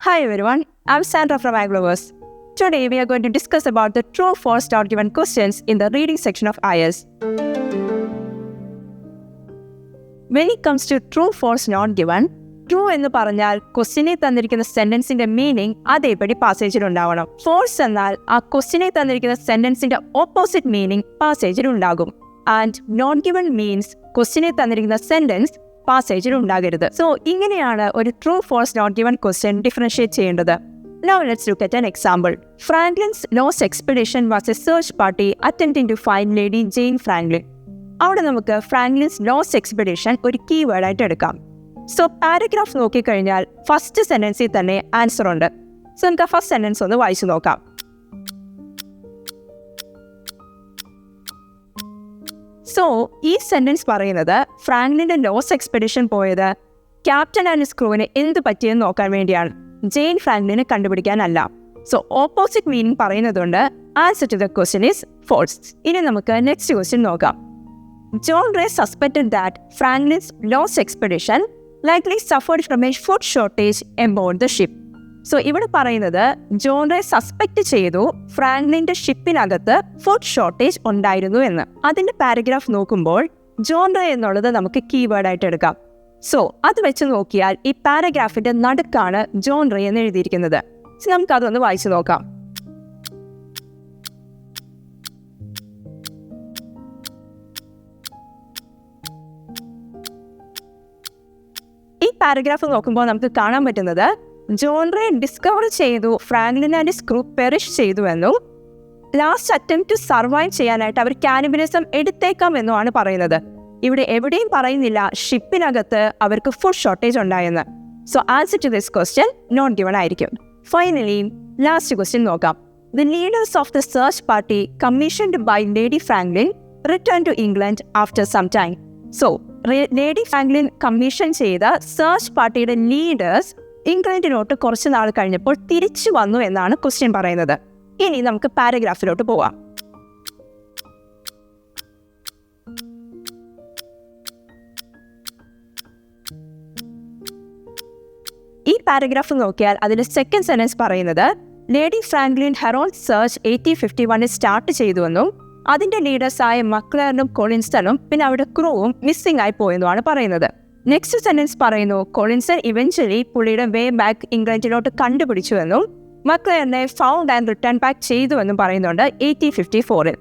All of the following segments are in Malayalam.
Hi everyone, I'm Sandra from Aglovers. Today we are going to discuss about the true false not given questions in the reading section of IELTS. When it comes to true false not given, true എന്ന് പറഞ്ഞാൽ ക്വസ്റ്റ്യനിൽ തന്നിരിക്കുന്ന സെന്റൻസിന്റെ മീനിങ് അതേപടി പാസേജിൽ ഉണ്ടാവണം. ഫോൾസ് എന്നാൽ ആ ക്വസ്റ്റ്യനിൽ തന്നിരിക്കുന്ന സെന്റൻസിന്റെ ഓപ്പോസിറ്റ് മീനിങ് പാസേജിൽ ഉണ്ടാകും. ആൻഡ് നോട്ട് ഗിവൺ മീൻസ് ക്വസ്റ്റ്യനിൽ തന്നിരിക്കുന്ന സെന്റൻസ് പാസേജിൽ ഉണ്ടാകരുത്. സോ ഇങ്ങനെയാണ് ഒരു true false not given question differentiate ചെയ്യേണ്ടത്. Now let's look at an example. Franklin's lost expedition was a search party attempting to find Lady Jane Franklin. അവിടെ നമുക്ക് ഫ്രാങ്ക്ലിൻസ് ലോസ്റ്റ് എക്സ്പെഡിഷൻ ഒരു കീവേഡ് ആയിട്ട് എടുക്കാം. സോ പാരഗ്രാഫ് നോക്കിക്കഴിഞ്ഞാൽ ഫസ്റ്റ് സെന്റൻസിൽ തന്നെ ആൻസർ ഉണ്ട്. സോ നമുക്ക് ആ ഫസ്റ്റ് സെന്റൻസ് ഒന്ന് വായിച്ചു നോക്കാം. സോ ഈ സെന്റൻസ് പറയുന്നത് ഫ്രാങ്ക്ലിന്റെ ലോസ്റ്റ് എക്സ്പെഡിഷൻ പോയത് ക്യാപ്റ്റൻ ആൻഡ് ക്രൂവിന് എന്ത് പറ്റിയെന്ന് നോക്കാൻ വേണ്ടിയാണ്, ജെയിൻ ഫ്രാങ്ക്ലിനെ കണ്ടുപിടിക്കാനല്ല. സോ ഓപ്പോസിറ്റ് മീനിങ് പറയുന്നതുകൊണ്ട് answer to the question is false. ഇനി നമുക്ക് നെക്സ്റ്റ് ക്വസ്റ്റ്യൻ നോക്കാം. John Rae suspected that Franklin's lost expedition likely suffered from a food shortage aboard the ship. So ഇവിടെ പറയുന്നത് ജോൺ റേ സസ്പെക്ട് ചെയ്തു ഫ്രാങ്ക്ലിന്റെ ഷിപ്പിനകത്ത് ഫുഡ് ഷോർട്ടേജ് ഉണ്ടായിരുന്നു എന്ന്. അതിന്റെ പാരഗ്രാഫ് നോക്കുമ്പോൾ ജോൺ റേ എന്നുള്ളത് നമുക്ക് കീവേഡ് ആയിട്ട് എടുക്കാം. സോ അത് വെച്ച് നോക്കിയാൽ ഈ പാരഗ്രാഫിന്റെ നടുക്കാണ് ജോൺ റേ എന്ന് എഴുതിയിരിക്കുന്നത്. സോ നമുക്ക് അതൊന്ന് വായിച്ചു നോക്കാം. ഈ പാരഗ്രാഫ് നോക്കുമ്പോൾ നമുക്ക് കാണാൻ പറ്റുന്നത് ജോൺ റേ ഡിസ്കവർ ചെയ്തു Franklin and his crew perish ചെയ്തു എന്നും ലാസ്റ്റ് അറ്റംപ്റ്റ് ടു സർവൈവ് ചെയ്യാനായിട്ട് അവർ കാനിബലിസം എടുത്തേക്കാം എന്നുമാണ് പറയുന്നത്. ഇവിടെ എവിടെയും പറയുന്നില്ല ഷിപ്പിനകത്ത് അവർക്ക് ഫുഡ് ഷോർട്ടേജ് ഉണ്ടായെന്ന്. So answer to this question not given ആയിരിക്കും. ഫൈനലി ലാസ്റ്റ് ക്വസ്റ്റ്യൻ നോക്കാം. The leaders of the search party commissioned by Lady Franklin return to England after some time. So Lady Franklin commission ചെയ്ത സെർച്ച് പാർട്ടിയുടെ ലീഡേഴ്സ് ഇംഗ്ലണ്ടിലോട്ട് കുറച്ച് നാൾ കഴിഞ്ഞപ്പോൾ തിരിച്ചു വന്നു എന്നാണ് ക്വസ്റ്റ്യൻ പറയുന്നത്. ഇനി നമുക്ക് പാരഗ്രാഫിലോട്ട് പോവാം. ഈ പാരഗ്രാഫ് നോക്കിയാൽ അതിന്റെ സെക്കൻഡ് സെന്റൻസ് പറയുന്നത് lady Franklin Herald search 1851 start ചെയ്തുവെന്നും അതിന്റെ ലീഡേഴ്സായ മക്ലറിനും കൊളിൻസ്റ്റണും പിന്നെ അവിടെ ക്രൂവും മിസ്സിംഗ് ആയി പോയെന്നുമാണ് പറയുന്നത്. നെക്സ്റ്റ് സെന്റൻസ് പറയുന്നു കൊളിൻസ്റ്റൺ ഇവൻച്വലി പുള്ളിയുടെ വേ ബാക്ക് ഇംഗ്ലണ്ടിലോട്ട് കണ്ടുപിടിച്ചുവെന്നും മക്ലറിനെ ഫൗണ്ട് ആൻഡ് റിട്ടേൺ ബാക്ക് ചെയ്തുവെന്നും പറയുന്നുണ്ട് 1854.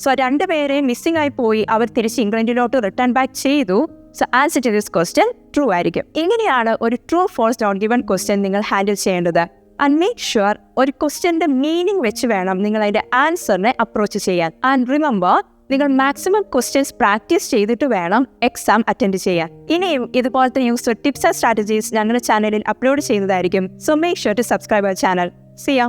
സോ രണ്ടുപേരെയും മിസ്സിംഗ് ആയി പോയി, അവർ തിരിച്ച് ഇംഗ്ലണ്ടിലോട്ട് റിട്ടേൺ ബാക്ക് ചെയ്തു. So answer to this question true ആയിരിക്കും. ഇങ്ങനെയാണ് ഒരു true false not given question നിങ്ങൾ ഹാൻഡിൽ ചെയ്യേണ്ടത്. ആൻഡ് മേക്ക് ഷുവർ ഒരു ക്വസ്റ്റ്യൻ്റെ മീനിങ് വെച്ച് വേണം നിങ്ങൾ അതിൻ്റെ ആൻസറിനെ അപ്രോച്ച് ചെയ്യാൻ. ആൻഡ് റിമെമ്പർ, നിങ്ങൾ മാക്സിമം ക്വസ്റ്റ്യൻസ് പ്രാക്ടീസ് ചെയ്തിട്ട് വേണം എക്സാം അറ്റൻഡ് ചെയ്യാൻ. ഇനിയും ഇതുപോലത്തെ യൂസ്ഫുൾ ടിപ്സ് ആൻഡ് സ്ട്രാറ്റജീസ് ഞങ്ങളുടെ ചാനലിൽ അപ്ലോഡ് ചെയ്യുന്നതായിരിക്കും. So make sure to subscribe our channel. See ya.